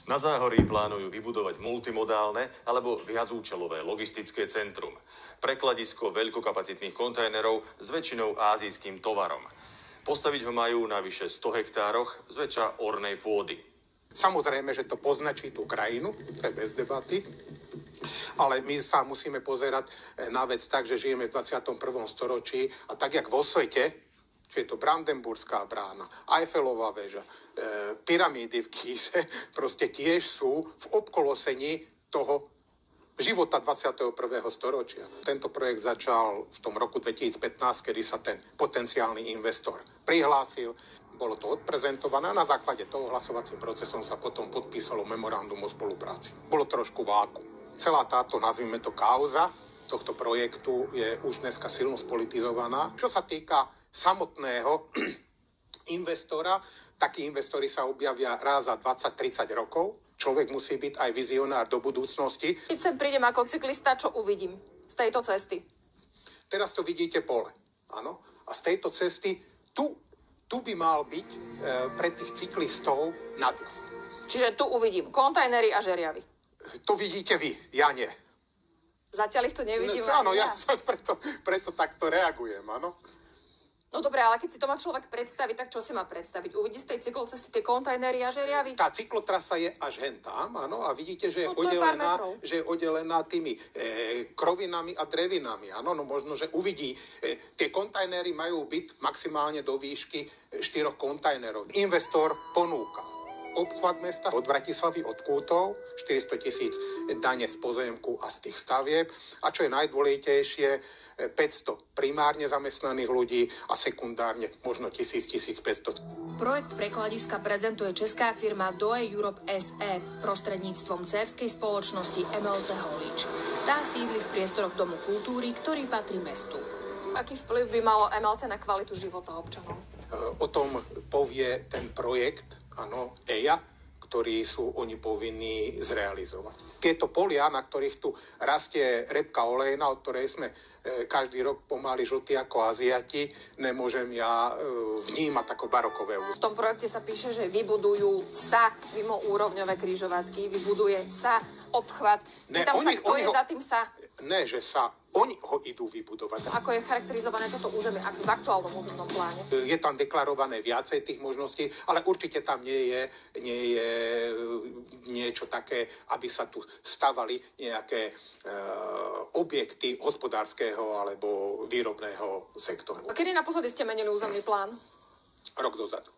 Na Záhorí plánujú vybudovať multimodálne alebo viacúčelové logistické centrum. Prekladisko veľkokapacitných kontajnerov s väčšinou ázijským tovarom. Postaviť ho majú na vyše 100 hektároch zväčša ornej pôdy. Samozrejme, že to poznačí tú krajinu, to je bez debaty, ale my sa musíme pozerať na vec tak, že žijeme v 21. storočí a tak, jak vo svete, či je to Brandenburská brána, Eiffelová väža, pyramídy v Gíze, proste tiež sú v obkolosení toho života 21. storočia. Tento projekt začal v tom roku 2015, kedy sa ten potenciálny investor prihlásil. Bolo to odprezentované a na základe toho hlasovacím procesom sa potom podpísalo memorandum o spolupráci. Bolo trošku vákuum. Celá táto, nazvime to, kauza tohto projektu je už dneska silno spolitizovaná. Čo sa týka samotného investora, takí investori sa objavia raz za 20-30 rokov. Človek musí byť aj vizionár do budúcnosti. Keď sem prídem ako cyklista, čo uvidím z tejto cesty? Teraz to vidíte pole, áno. A z tejto cesty tu by mal byť pre tých cyklistov nadjazd. Čiže tu uvidím kontajnery a žeriavy. To vidíte vy, ja nie. Zatiaľ ich tu nevidím. Áno, ja preto takto reagujem, áno. No dobré, ale keď si to má človek predstaviť, tak čo si má predstaviť? Uvidí z tej cyklocesty tie kontajnery a žeriavy? Tá cyklotrasa je až hen tam, áno, a vidíte, že je oddelená tými krovinami a drevinami, áno, no možno, že uvidí. Tie kontajnery majú byť maximálne do výšky 4 kontajnerov. Investor ponúka obchvat mesta od Bratislavy, od Kútov, 400 000 dane z pozemku a z tých stavieb. A čo je najdôležitejšie, 500 primárne zamestnaných ľudí a sekundárne možno 1000-1500. Projekt prekladiska prezentuje česká firma DOE Europe SE prostredníctvom dcérskej spoločnosti MLC Holíč. Tá sídli v priestoroch Domu kultúry, ktorý patrí mestu. Aký vplyv by malo MLC na kvalitu života občanov? O tom povie ten projekt, áno, EIA, ktorý sú oni povinní zrealizovať. Tieto polia, na ktorých tu rastie repka olejná, od ktorej sme každý rok pomaly žltí ako Aziati, nemôžem ja vnímať ako barokové územie. V tom projekte sa píše, že vybudujú sa mimoúrovňové križovatky, vybuduje sa obchvat. Pýtam sa, kto je za tým sa? Ne, že sa. Oni ho idú vybudovať. Ako je charakterizované toto územie v aktuálnom územnom pláne? Je tam deklarované viacej tých možností, ale určite tam nie je niečo také, aby sa tu stavali nejaké objekty hospodárskeho alebo výrobného sektoru. A kedy naposledy ste menili územný plán? Rok dozadu.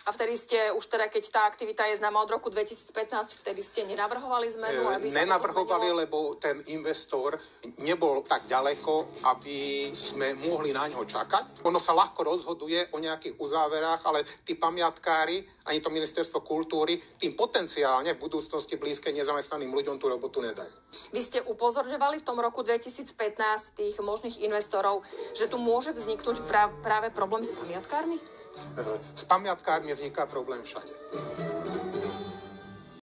A vtedy ste už teda, keď tá aktivita je známa od roku 2015, vtedy ste nenavrhovali zmenu? Nenavrhovali, lebo ten investor nebol tak ďaleko, aby sme mohli na ňo čakať. Ono sa ľahko rozhoduje o nejakých uzáverách, ale tí pamiatkári, ani to ministerstvo kultúry, tým potenciálne v budúcnosti blízke nezamestnaným ľuďom tú robotu nedajú. Vy ste upozorňovali v tom roku 2015 tých možných investorov, že tu môže vzniknúť práve problém s pamiatkármi? S pamiatkármi vzniká problém všade.